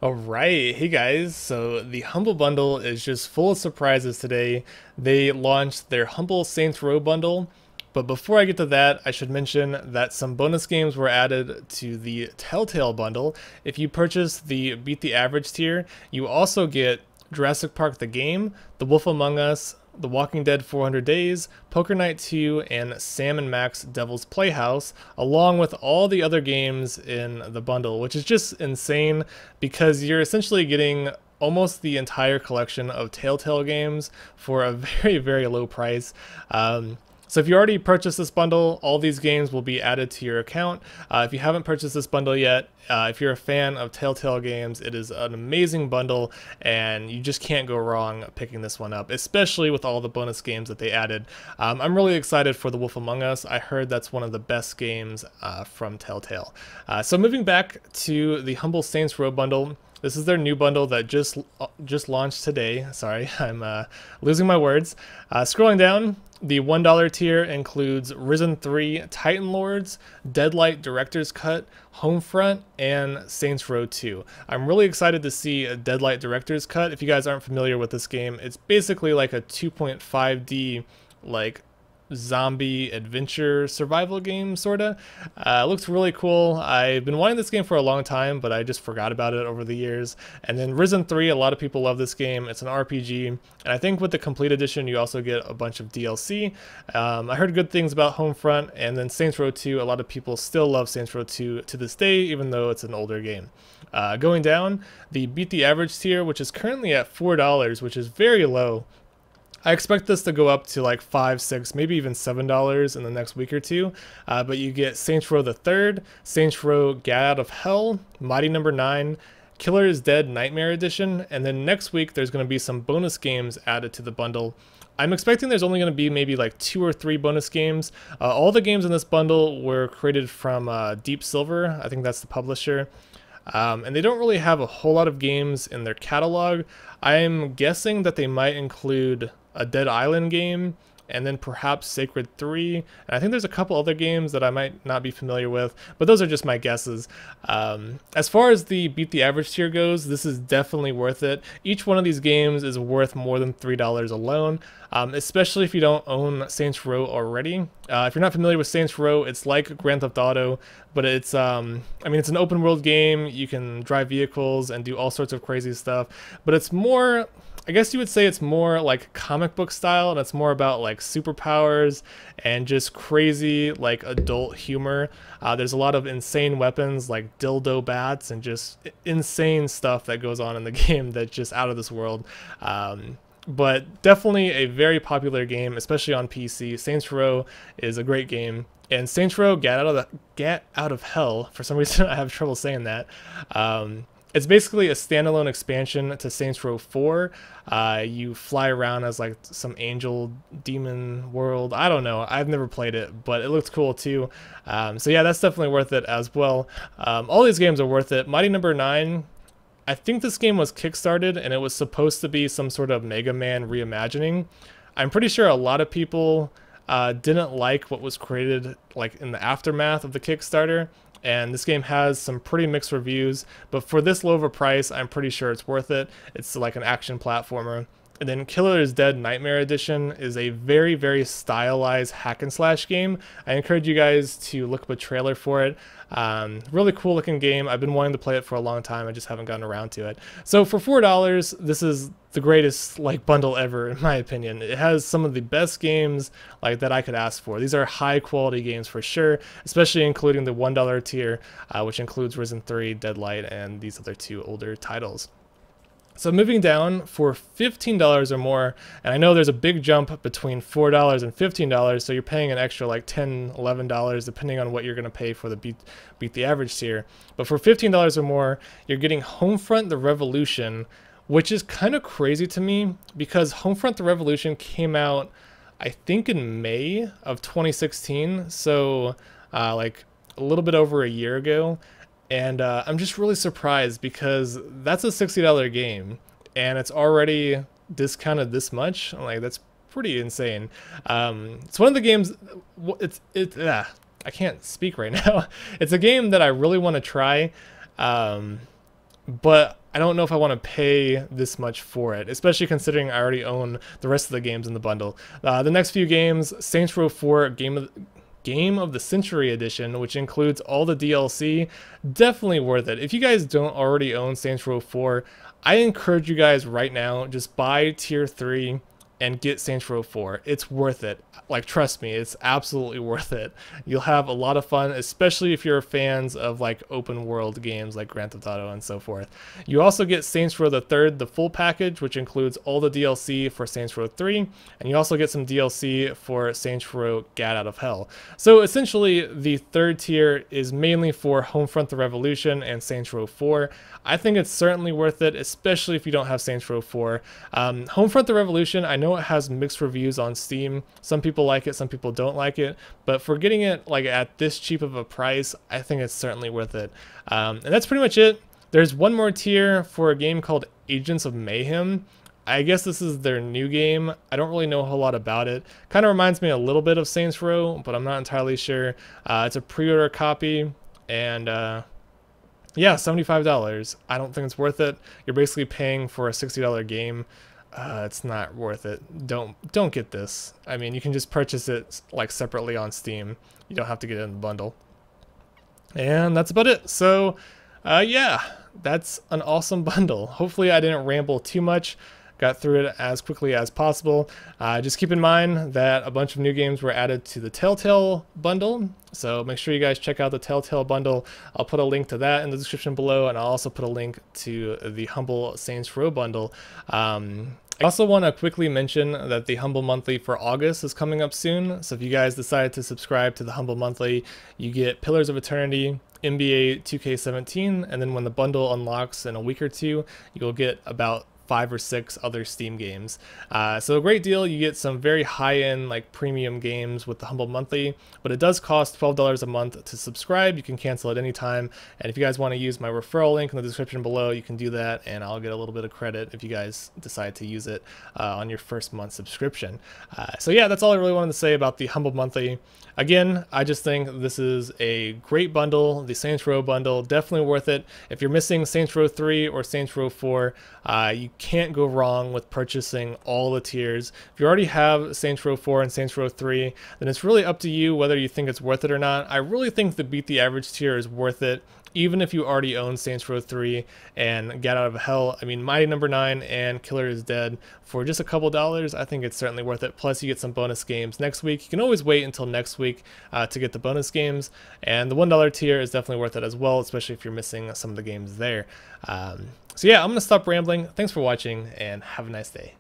All right, hey guys. So the Humble Bundle is just full of surprises today. They launched their Humble Saints Row bundle, but before I get to that, I should mention that some bonus games were added to the TellTale bundle. If you purchase the Beat the Average tier, you also get Jurassic Park the game, The Wolf Among Us, The Walking Dead 400 Days, Poker Night 2, and Sam and Max Devil's Playhouse, along with all the other games in the bundle, which is just insane because you're essentially getting almost the entire collection of Telltale games for a very, very low price. So if you already purchased this bundle, all these games will be added to your account. If you haven't purchased this bundle yet, if you're a fan of Telltale games, it is an amazing bundle, and you just can't go wrong picking this one up, especially with all the bonus games that they added. I'm really excited for The Wolf Among Us. I heard that's one of the best games from Telltale. So moving back to the Humble Saints Row bundle, this is their new bundle that just launched today. Sorry, I'm losing my words. Scrolling down, the $1 tier includes Risen 3, Titan Lords, Deadlight Director's Cut, Homefront, and Saints Row 2. I'm really excited to see a Deadlight Director's Cut. If you guys aren't familiar with this game, it's basically like a 2.5D like zombie adventure survival game, sorta. Looks really cool. I've been wanting this game for a long time, but I just forgot about it over the years. And then Risen 3, a lot of people love this game. It's an RPG, and I think with the complete edition you also get a bunch of DLC. I heard good things about Homefront, and then Saints Row 2, a lot of people still love Saints Row 2 to this day, even though it's an older game. Going down, the Beat the Average tier, which is currently at $4, which is very low. I expect this to go up to like $5, $6, maybe even $7 in the next week or two. But you get Saints Row the Third, Saints Row Get Out of Hell, Mighty Number 9, Killer is Dead Nightmare Edition, and then next week there's going to be some bonus games added to the bundle. I'm expecting there's only going to be maybe like 2 or 3 bonus games. All the games in this bundle were created from Deep Silver. I think that's the publisher. And they don't really have a whole lot of games in their catalog. I'm guessing that they might include a Dead Island game, and then perhaps Sacred 3. And I think there's a couple other games that I might not be familiar with, but those are just my guesses. As far as the Beat the Average tier goes, this is definitely worth it. Each one of these games is worth more than $3 alone, especially if you don't own Saints Row already. If you're not familiar with Saints Row, it's like Grand Theft Auto, but it's it's an open world game. You can drive vehicles and do all sorts of crazy stuff, but it's more, I guess you would say it's more like comic book style, and it's more about like superpowers and just crazy like adult humor. There's a lot of insane weapons like dildo bats and just insane stuff that goes on in the game that's just out of this world. But definitely a very popular game, especially on PC. Saints Row is a great game. And Saints Row Get Out of Hell, for some reason I have trouble saying that. It's basically a standalone expansion to Saints Row 4. You fly around as like some angel demon world. I don't know. I've never played it, but it looks cool too. So yeah, that's definitely worth it as well. All these games are worth it. Mighty Number 9. I think this game was kickstarted and it was supposed to be some sort of Mega Man reimagining. I'm pretty sure a lot of people didn't like what was created like in the aftermath of the Kickstarter, and this game has some pretty mixed reviews, but for this low of a price, I'm pretty sure it's worth it. It's like an action platformer. And then Killer is Dead Nightmare Edition is a very, very stylized hack and slash game. I encourage you guys to look up a trailer for it. Really cool looking game. I've been wanting to play it for a long time. I just haven't gotten around to it. So for $4, this is the greatest like bundle ever, in my opinion. It has some of the best games like that I could ask for. These are high quality games for sure, especially including the $1 tier, which includes Risen 3, Deadlight, and these other 2 older titles. So moving down, for $15 or more, and I know there's a big jump between $4 and $15, so you're paying an extra like $10, $11 depending on what you're going to pay for the beat the Average tier. But for $15 or more, you're getting Homefront the Revolution, which is kind of crazy to me because Homefront the Revolution came out, I think, in May of 2016, so like a little bit over a year ago. And I'm just really surprised because that's a $60 game and it's already discounted this much. I'm like, that's pretty insane. It's one of the games, I can't speak right now. It's a game that I really want to try, but I don't know if I want to pay this much for it, especially considering I already own the rest of the games in the bundle. The next few games, Saints Row 4 Game of the Century Edition, which includes all the DLC, definitely worth it. If you guys don't already own Saints Row 4, I encourage you guys right now, just buy Tier 3 and get Saints Row 4. It's worth it. Like, trust me, it's absolutely worth it. You'll have a lot of fun, especially if you're fans of like open world games like Grand Theft Auto and so forth. You also get Saints Row the Third, the full package, which includes all the DLC for Saints Row 3, and you also get some DLC for Saints Row Gat Out of Hell. So essentially, the third tier is mainly for Homefront: The Revolution and Saints Row 4. I think it's certainly worth it, especially if you don't have Saints Row 4. Homefront: The Revolution, I know it has mixed reviews on Steam. Some people like it, some people don't like it, but for getting it like at this cheap of a price, I think it's certainly worth it. And that's pretty much it. There's one more tier for a game called Agents of Mayhem. I guess this is their new game. I don't really know a whole lot about it. Kind of reminds me a little bit of Saints Row, but I'm not entirely sure. It's a pre-order copy, and yeah, $75. I don't think it's worth it. You're basically paying for a $60 game. It's not worth it. Don't get this. I mean, you can just purchase it like separately on Steam. You don't have to get it in the bundle. And that's about it. So yeah, that's an awesome bundle. Hopefully I didn't ramble too much. Got through it as quickly as possible. Just keep in mind that a bunch of new games were added to the TellTale bundle, so make sure you guys check out the TellTale bundle. I'll put a link to that in the description below, and I'll also put a link to the Humble Saints Row bundle. I also want to quickly mention that the Humble Monthly for August is coming up soon, so if you guys decide to subscribe to the Humble Monthly, you get Pillars of Eternity, NBA 2K17, and then when the bundle unlocks in a week or two, you'll get about 5 or 6 other Steam games. So a great deal. You get some very high-end like premium games with the Humble Monthly, but it does cost $12 a month to subscribe. You can cancel at any time, and if you guys want to use my referral link in the description below, you can do that, and I'll get a little bit of credit if you guys decide to use it on your first month subscription. So yeah, that's all I really wanted to say about the Humble Monthly. Again, I just think this is a great bundle. The Saints Row bundle, definitely worth it. If you're missing Saints Row 3 or Saints Row 4, you can't go wrong with purchasing all the tiers. If you already have Saints Row 4 and Saints Row 3, then it's really up to you whether you think it's worth it or not. I really think the Beat the Average tier is worth it, even if you already own Saints Row 3 and Get Out of Hell. I mean, Mighty Number 9 and Killer is Dead, for just a couple dollars, I think it's certainly worth it. Plus, you get some bonus games next week. You can always wait until next week to get the bonus games, and the $1 tier is definitely worth it as well, especially if you're missing some of the games there. So yeah, I'm going to stop rambling. Thanks for watching, and have a nice day.